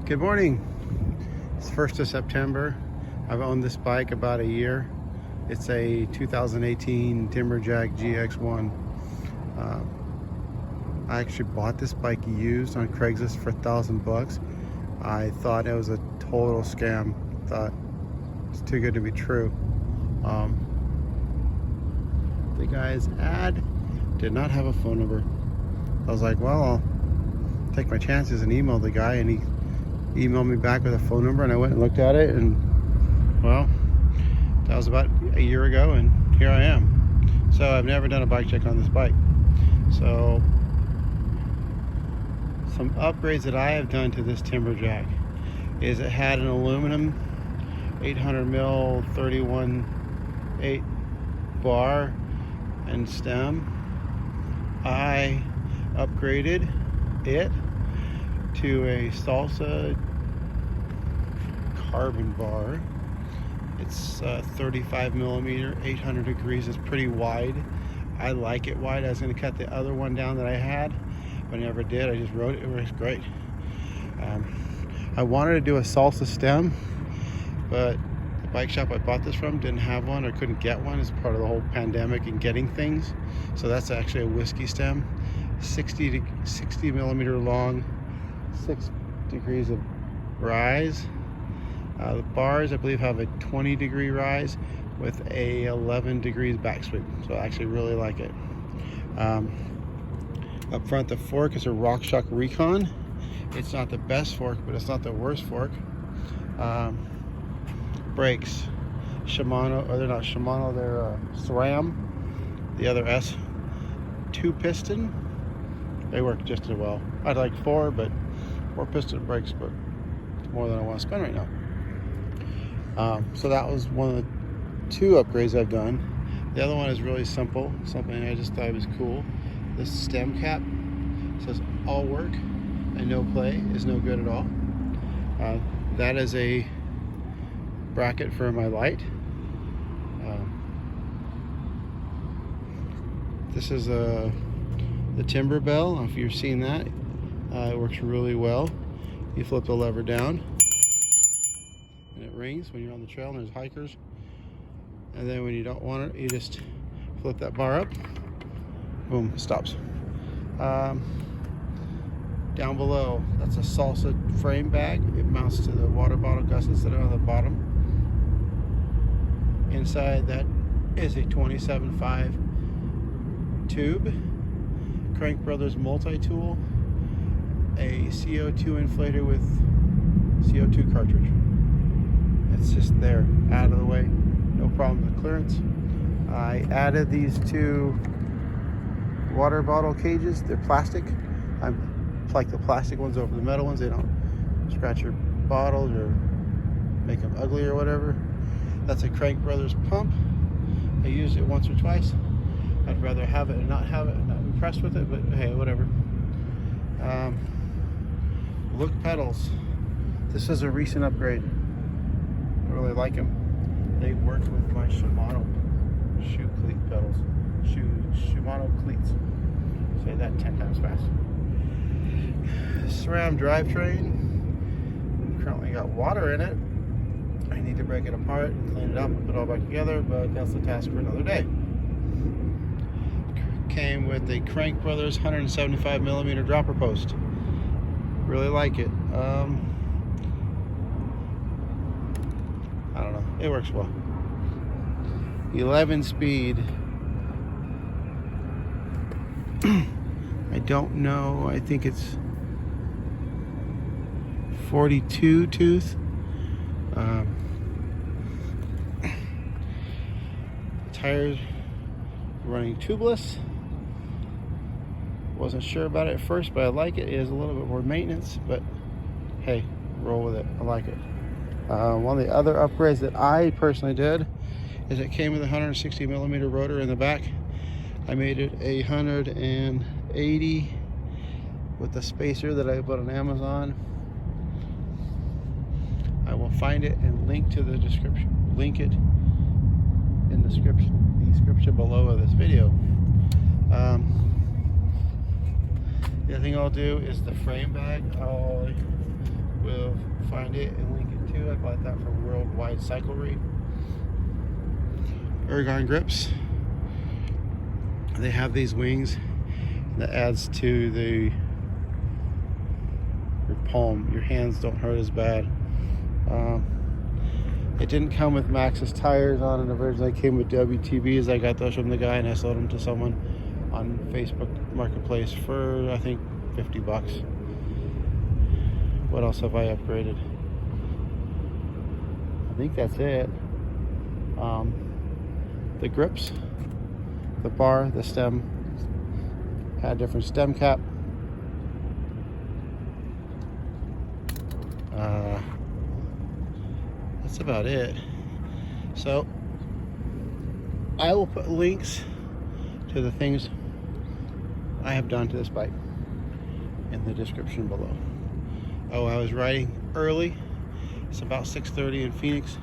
Good morning. It's 1st of September. I've owned this bike about a year. It's a 2018 Timberjack GX1. I actually bought this bike used on Craigslist for $1,000. I thought it was a total scam. Thought it's too good to be true. The guy's ad did not have a phone number. I was like, well, I'll take my chances and email the guy, and he emailed me back with a phone number, and I went and looked at it, and well, that was about a year ago, and here I am. So I've never done a bike check on this bike. So some upgrades that I have done to this Timberjack is it had an aluminum 800 mil 31/8 bar and stem. I upgraded it to a Salsa carbon bar. It's 35 millimeter, 800 degrees. It's pretty wide. I like it wide. I was going to cut the other one down that I had, but I never did. I just rode it. It was great. I wanted to do a Salsa stem, but the bike shop I bought this from didn't have one or couldn't get one. It's part of the whole pandemic and getting things. So that's actually a Whisky stem, 60 millimeter long, 6 degrees of rise. The bars, I believe, have a 20 degree rise with a 11 degrees back sweep. So I actually really like it. Up front, the fork is a RockShox Recon. It's not the best fork, but it's not the worst fork. Brakes, Shimano, or they're not Shimano, they're SRAM, the other S. 2-piston. They work just as well. I'd like 4, but 4-piston brakes, but it's more than I want to spend right now. So that was one of the 2 upgrades I've done. The other one is really simple, something I just thought was cool. This stem cap says all work and no play is no good at all. That is a bracket for my light. This is the timber bell. I don't know if you've seen that. It works really well. You flip the lever down and it rings when you're on the trail and there's hikers. And then when you don't want it, you just flip that bar up. Boom, it stops. Down below, that's a Salsa frame bag. It mounts to the water bottle gussets that are on the bottom. Inside that is a 27.5 tube, Crank Brothers multi-tool, a CO2 inflator with CO2 cartridge. It's just there, out of the way, no problem with clearance. I added these 2 water bottle cages. They're plastic. I like the plastic ones over the metal ones. They don't scratch your bottles or make them ugly or whatever. That's a Crank Brothers pump. I used it once or twice. I'd rather have it and not have it. I'm not impressed with it, but hey, whatever. Look pedals. This is a recent upgrade. I really like them. They work with my Shimano shoe cleat pedals. Shimano cleats. Say that 10 times fast. SRAM drivetrain. Currently got water in it. I need to break it apart and clean it up and put it all back together, but that's the task for another day. Came with a Crank Brothers 175 millimeter dropper post. Really like it. I don't know. It works well. 11 speed. I don't know. I think it's 42 tooth. Tires running tubeless. Wasn't sure about it at first, but I like it. It is a little bit more maintenance, but hey, roll with it. I like it. One of the other upgrades that I personally did is it came with a 160 millimeter rotor in the back. I made it 180 with the spacer that I bought on Amazon. I will find it and link to the description. Link it in the description below of this video. The other thing I'll do is the frame bag. I'll will find it and link it too. I bought that from Worldwide Cyclery. Ergon grips. They have these wings that adds to your palm. Your hands don't hurt as bad. It didn't come with Maxxis tires on it originally. It came with WTBs. I got those from the guy and I sold them to someone on Facebook Marketplace for I think 50 bucks. What else have I upgraded? I think that's it. The grips, the bar, the stem, had a different stem cap. That's about it. So I will put links to the things I have done to this bike in the description below. Oh, I was riding early. It's about 6:30 in Phoenix.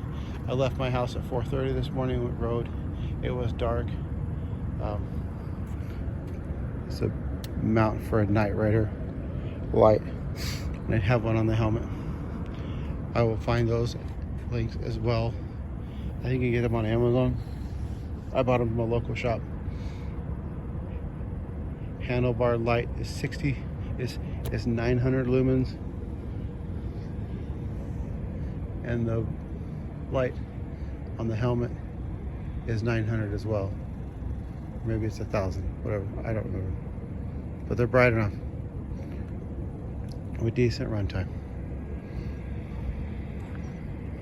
I left my house at 4:30 this morning, went road. It was dark. It's a mount for a night rider light, and I have one on the helmet. I will find those links as well. I think you can get them on Amazon. I bought them from a local shop. Handlebar light is 900 lumens, and the light on the helmet is 900 as well. Maybe it's 1,000, whatever, I don't remember. But they're bright enough with decent runtime.